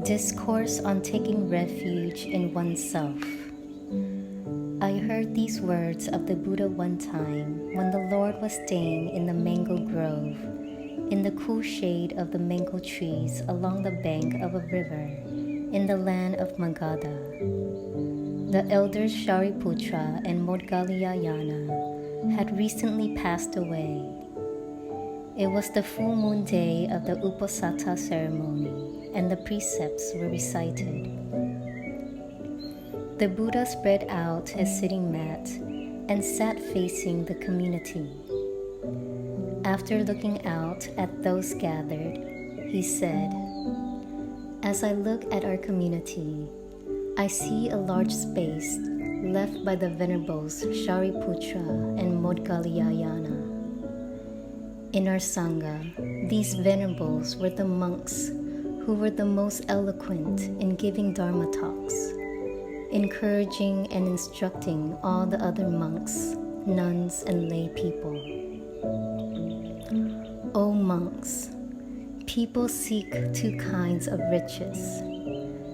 Discourse on taking refuge in oneself. I heard these words of the Buddha one time when the Lord was staying in the mango grove, in the cool shade of the mango trees along the bank of a river, in the land of Magadha. The elders Shariputra and Moggalliyana had recently passed away. It was the full moon day of the Uposatha ceremony, and the precepts were recited. The Buddha spread out his sitting mat and sat facing the community. After looking out at those gathered, he said, "As I look at our community, I see a large space left by the venerables Shariputra and Moggalliyana. In our Sangha, these venerables were the monks who were the most eloquent in giving Dharma talks, encouraging and instructing all the other monks, nuns, and lay people. O monks, people seek two kinds of riches,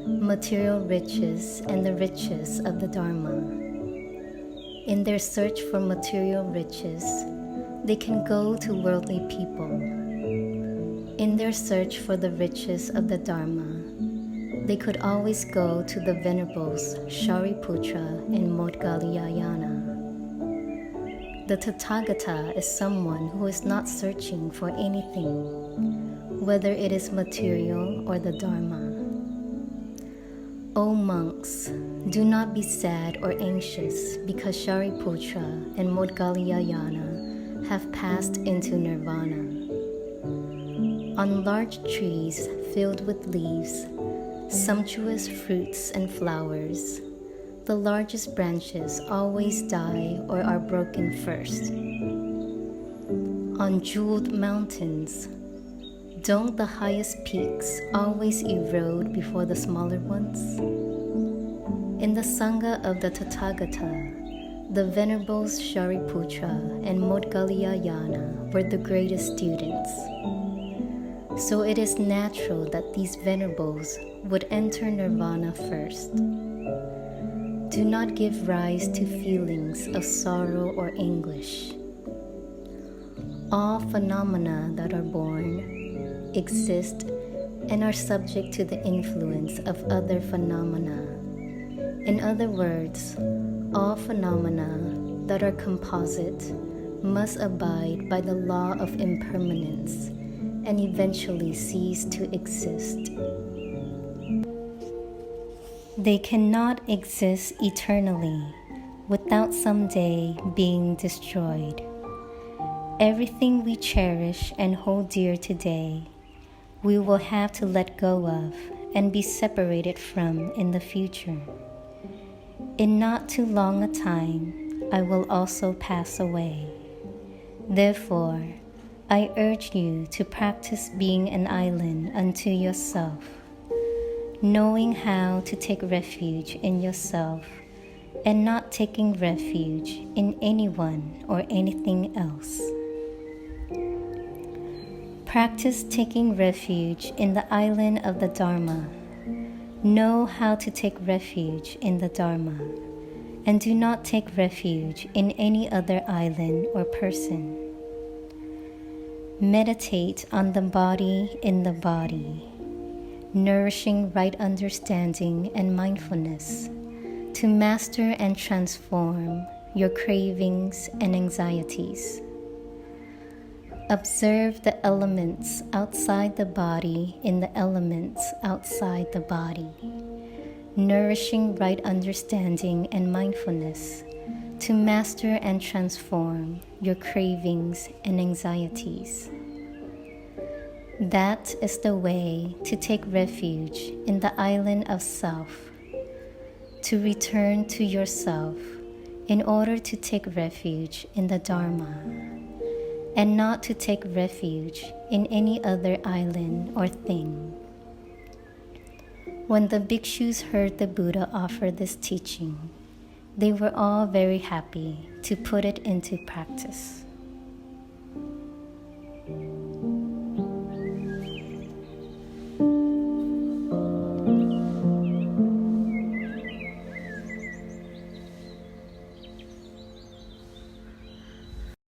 material riches and the riches of the Dharma. In their search for material riches, they can go to worldly people. In their search for the riches of the Dharma, they could always go to the venerables Shariputra and Moggalliyana. The Tathagata is someone who is not searching for anything, whether it is material or the Dharma. O monks, do not be sad or anxious because Shariputra and Moggalliyana have passed into nirvana. On large trees filled with leaves, sumptuous fruits and flowers, the largest branches always die or are broken first. On jeweled mountains, don't the highest peaks always erode before the smaller ones? In the Sangha of the Tathagata, the venerables Shariputra and Moggalliyana were the greatest students. So it is natural that these venerables would enter nirvana first. Do not give rise to feelings of sorrow or anguish. All phenomena that are born, exist, and are subject to the influence of other phenomena. In other words, all phenomena that are composite must abide by the law of impermanence and eventually cease to exist. They cannot exist eternally without someday being destroyed. Everything we cherish and hold dear today, we will have to let go of and be separated from in the future. In not too long a time, I will also pass away. Therefore, I urge you to practice being an island unto yourself, knowing how to take refuge in yourself and not taking refuge in anyone or anything else. Practice taking refuge in the island of the Dharma. Know how to take refuge in the Dharma, and do not take refuge in any other island or person. Meditate on the body in the body, nourishing right understanding and mindfulness to master and transform your cravings and anxieties. Observe the elements outside the body in the elements outside the body, nourishing right understanding and mindfulness to master and transform your cravings and anxieties. That is the way to take refuge in the island of self, to return to yourself in order to take refuge in the Dharma, and not to take refuge in any other island or thing. When the bhikshus heard the Buddha offer this teaching, they were all very happy to put it into practice.